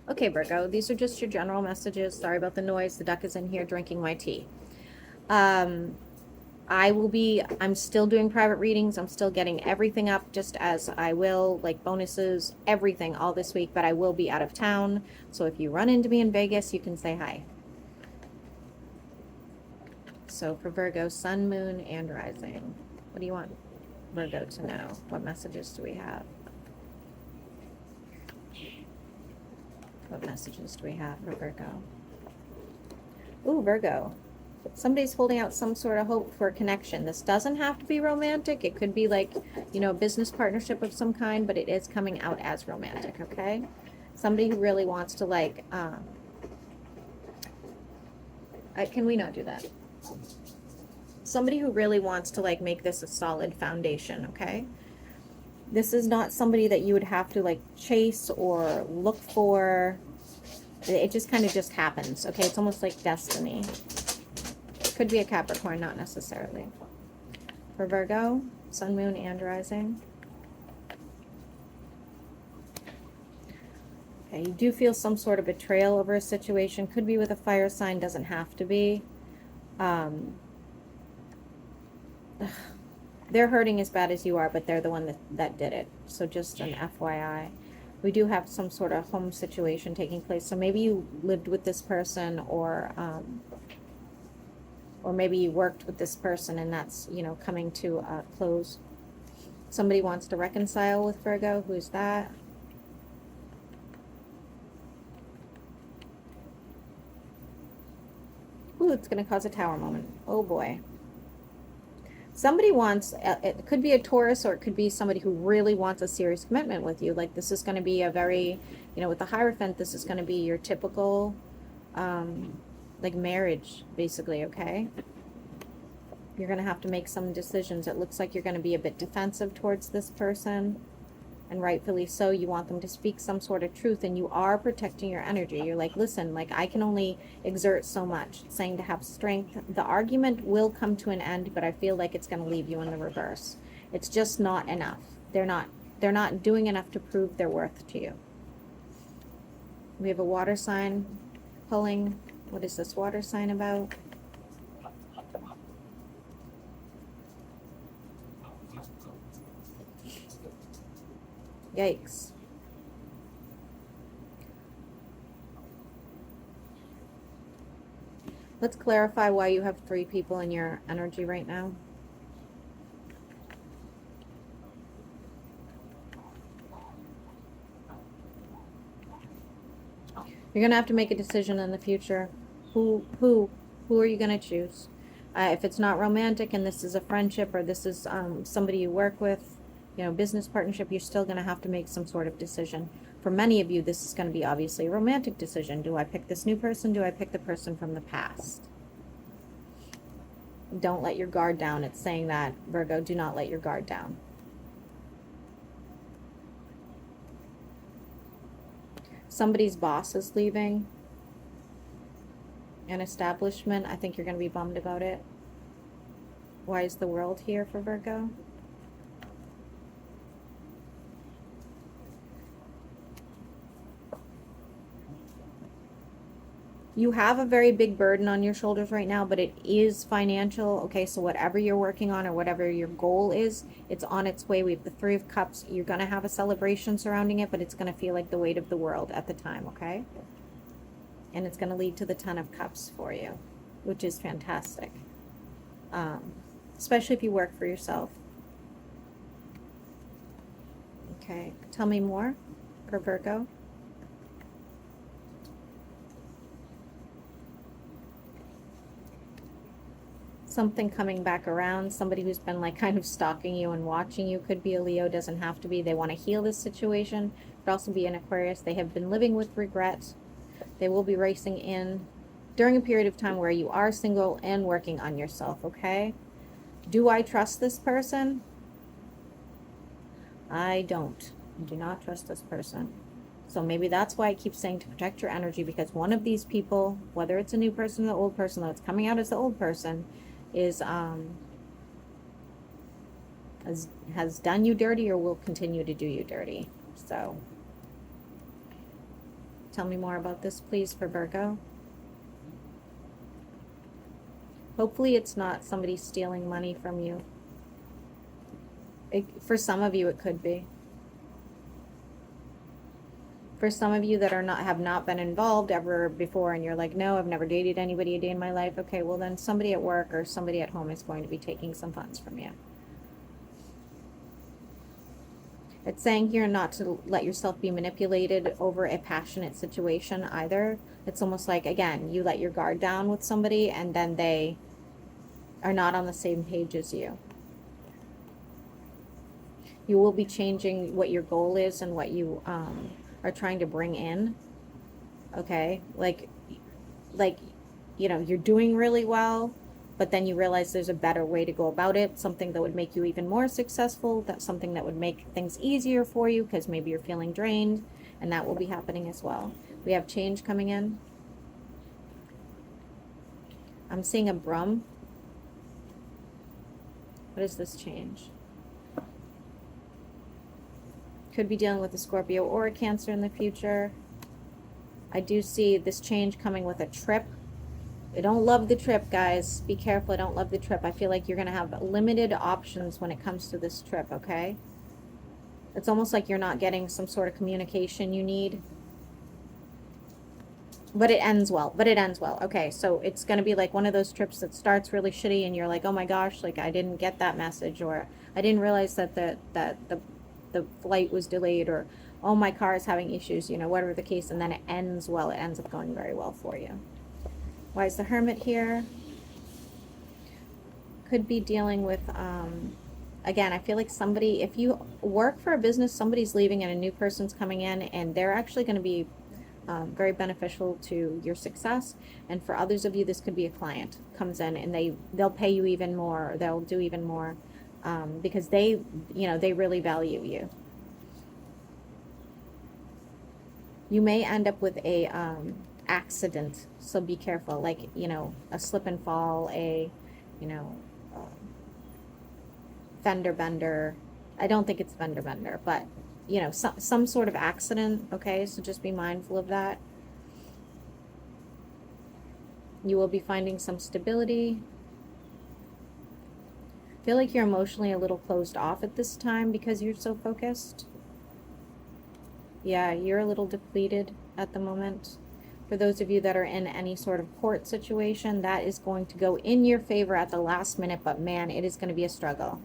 Okay, Virgo, these are just your general messages. Sorry about the noise. The duck is in here drinking my tea. I'm still doing private readings. I'm still getting everything up just as I will, like bonuses, everything all this week, but I will be out of town. So if you run into me in Vegas, you can say hi. So for Virgo, sun, moon, and rising. What do you want Virgo to know? What messages do we have? What messages do we have for Virgo? Ooh, Virgo. Somebody's holding out some sort of hope for a connection. This doesn't have to be romantic. It could be like, a business partnership of some kind, but it is coming out as romantic, okay? Somebody who really wants to can we not do that? Somebody who really wants to make this a solid foundation, okay? This is not somebody that you would have to chase or look for. It just kind of just happens, okay? It's almost like destiny. Could be a Capricorn, not necessarily. For Virgo, sun, moon, and rising. Okay, you do feel some sort of betrayal over a situation. Could be with a fire sign, doesn't have to be. They're hurting as bad as you are, but they're the one that did it. So just an FYI. We do have some sort of home situation taking place. So maybe you lived with this person, or maybe you worked with this person and that's, coming to a close. Somebody wants to reconcile with Virgo. Who's that? Ooh, it's going to cause a tower moment. Oh boy. Somebody wants, it could be a Taurus, or it could be somebody who really wants a serious commitment with you. Like this is going to be a very, with the Hierophant, this is going to be your typical, marriage, basically, okay? You're going to have to make some decisions. It looks like you're going to be a bit defensive towards this person, and rightfully so. You want them to speak some sort of truth, and you are protecting your energy. You're like, listen, I can only exert so much. It's saying to have strength. The argument will come to an end, but I feel like it's going to leave you in the reverse. It's just not enough. They're not doing enough to prove their worth to you. We have a water sign pulling. What is this water sign about? Yikes. Let's clarify why you have 3 people in your energy right now. You're going to have to make a decision in the future. Who are you going to choose? If it's not romantic and this is a friendship, or this is somebody you work with, business partnership, you're still going to have to make some sort of decision. For many of you, this is going to be obviously a romantic decision. Do I pick this new person? Do I pick the person from the past? Don't let your guard down. It's saying that, Virgo, do not let your guard down. Somebody's boss is leaving an establishment. I think you're going to be bummed about it. Why is the World here for Virgo? You have a very big burden on your shoulders right now, but it is financial. Okay, so whatever you're working on or whatever your goal is, it's on its way. We have the 3 of Cups. You're going to have a celebration surrounding it, but it's going to feel like the weight of the world at the time, okay? And it's going to lead to the 10 of Cups for you, which is fantastic. Especially if you work for yourself. Okay, tell me more for Virgo. Something coming back around, somebody who's been kind of stalking you and watching you. Could be a Leo, doesn't have to be. They want to heal this situation. Could also be an Aquarius. They have been living with regret. They will be racing in during a period of time where you are single and working on yourself, okay? Do I trust this person? I don't. I do not trust this person. So maybe that's why I keep saying to protect your energy, because one of these people, whether it's a new person or the old person, though it's coming out as the old person, is has done you dirty or will continue to do you dirty. So Tell me more about this, please, for Virgo. Hopefully it's not somebody stealing money from you. For some of you, it could be. For some of you that have not been involved ever before, and you're like, no, I've never dated anybody a day in my life. Okay, well then somebody at work or somebody at home is going to be taking some funds from you. It's saying here not to let yourself be manipulated over a passionate situation either. It's almost like, again, you let your guard down with somebody and then they are not on the same page as you. You will be changing what your goal is and what you are trying to bring in. Okay? Like, you know, you're doing really well, but then you realize there's a better way to go about it, something that would make you even more successful, that's something that would make things easier for you because maybe you're feeling drained, and that will be happening as well. We have change coming in. I'm seeing a broom. What is this change? Could be dealing with a Scorpio or a Cancer in the future. I do see this change coming with a trip. I don't love the trip, guys. Be careful. I don't love the trip. I feel like you're going to have limited options when it comes to this trip, okay? It's almost like you're not getting some sort of communication you need. But it ends well. Okay, so it's going to be like one of those trips that starts really shitty and you're like, oh my gosh, like I didn't get that message, or I didn't realize that the flight was delayed, or oh, my car is having issues, you know, whatever the case, and then it ends well. It ends up going very well for you. Why is the Hermit here? Could be dealing with, again, I feel like somebody, if you work for a business, somebody's leaving and a new person's coming in, and they're actually going to be very beneficial to your success. And for others of you, this could be a client comes in and they'll pay you even more, or they'll do even more because they really value you. You may end up with a accident, so be careful, like, you know, a slip and fall, a, you know, fender bender. I don't think it's fender bender, but you know, some sort of accident, okay? So just be mindful of that. You will be finding some stability. I feel like you're emotionally a little closed off at this time because you're so focused. Yeah, you're a little depleted at the moment. For those of you that are in any sort of court situation, that is going to go in your favor at the last minute, but man, it is going to be a struggle.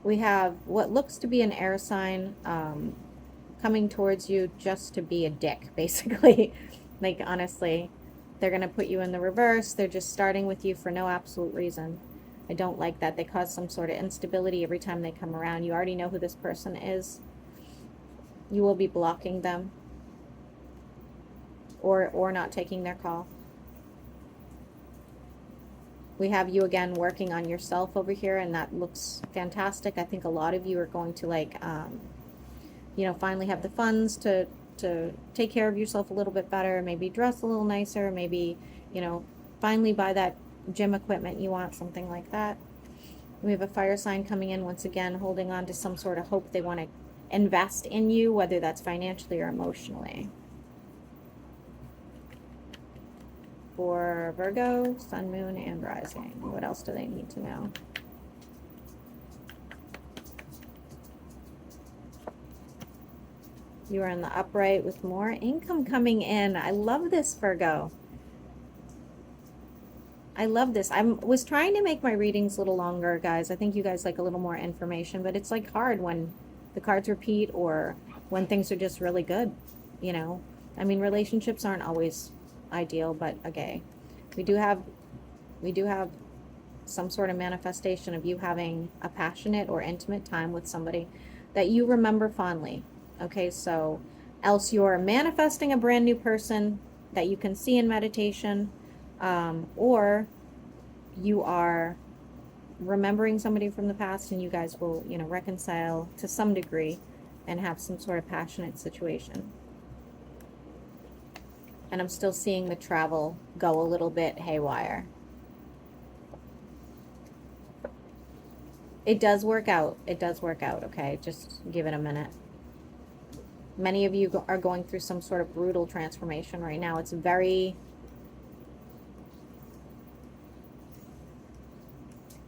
We have what looks to be an air sign coming towards you just to be a dick, basically. Like, honestly, they're going to put you in the reverse. They're just starting with you for no absolute reason. I don't like that. They cause some sort of instability every time they come around. You already know who this person is. You will be blocking them or not taking their call. We have you again working on yourself over here, and that looks fantastic. I think a lot of you are going to, like, you know, finally have the funds to take care of yourself a little bit better, maybe dress a little nicer, maybe, you know, finally buy that gym equipment you want, something like that. We have a fire sign coming in once again, holding on to some sort of hope. They want to invest in you, whether that's financially or emotionally. For Virgo, Sun, Moon, and Rising. What else do they need to know? You are in the upright with more income coming in. I love this, Virgo. I love this. I was trying to make my readings a little longer, guys. I think you guys like a little more information, but it's like hard when the cards repeat or when things are just really good, you know? I mean, relationships aren't always ideal, but okay, we do have some sort of manifestation of you having a passionate or intimate time with somebody that you remember fondly. Okay, so else you're manifesting a brand new person that you can see in meditation, or you are remembering somebody from the past and you guys will, you know, reconcile to some degree and have some sort of passionate situation. And I'm still seeing the travel go a little bit haywire. It does work out. It does work out, okay? Just give it a minute. Many of you are going through some sort of brutal transformation right now. It's very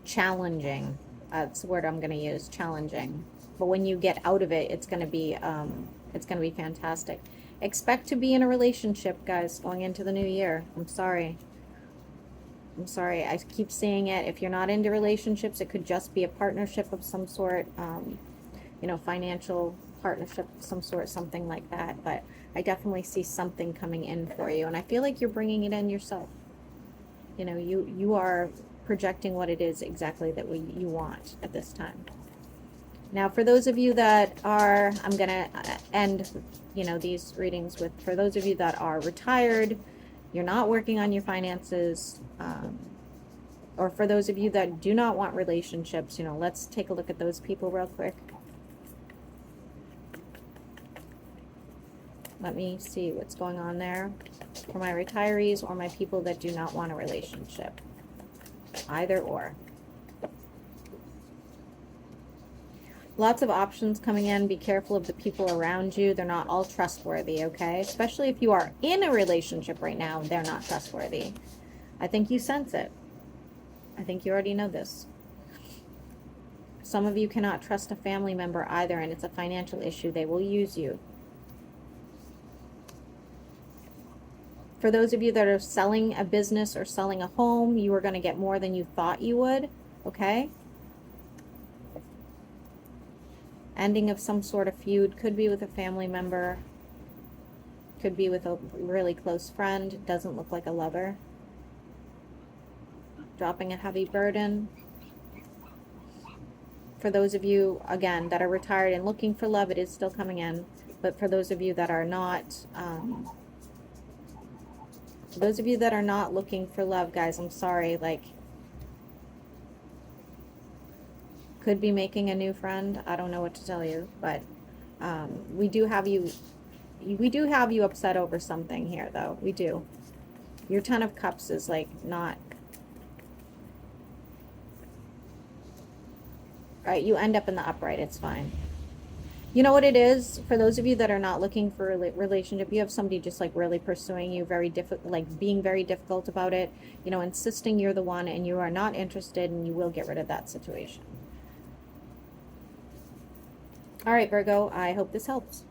challenging. That's the word I'm going to use, challenging. But when you get out of it, it's going to be fantastic. Expect to be in a relationship, guys, going into the new year. I'm sorry. I keep saying it. If you're not into relationships, it could just be a partnership of some sort, financial partnership of some sort, something like that. But I definitely see something coming in for you. And I feel like you're bringing it in yourself. You are projecting what it is exactly that you want at this time. Now, for those of you that are, I'm going to end, these readings with, for those of you that are retired, you're not working on your finances, or for those of you that do not want relationships, let's take a look at those people real quick. Let me see what's going on there for my retirees or my people that do not want a relationship. Either or. Lots of options coming in. Be careful of the people around you. They're not all trustworthy, okay? Especially if you are in a relationship right now, they're not trustworthy. I think you sense it. I think you already know this. Some of you cannot trust a family member either, and it's a financial issue. They will use you. For those of you that are selling a business or selling a home, you are going to get more than you thought you would, okay? Ending of some sort of feud. Could be with a family member. Could be with a really close friend. Doesn't look like a lover. Dropping a heavy burden. For those of you, again, that are retired and looking for love, it is still coming in. But for those of you that are not... those of you that are not looking for love, guys, I'm sorry, could be making a new friend. I don't know what to tell you, but we do have you upset over something here, though. We do. Your Ten of Cups is not... Right, you end up in the upright. It's fine. You know what it is? For those of you that are not looking for a relationship, you have somebody just really pursuing you, very difficult, being very difficult about it, insisting you're the one, and you are not interested, and you will get rid of that situation. All right, Virgo, I hope this helps.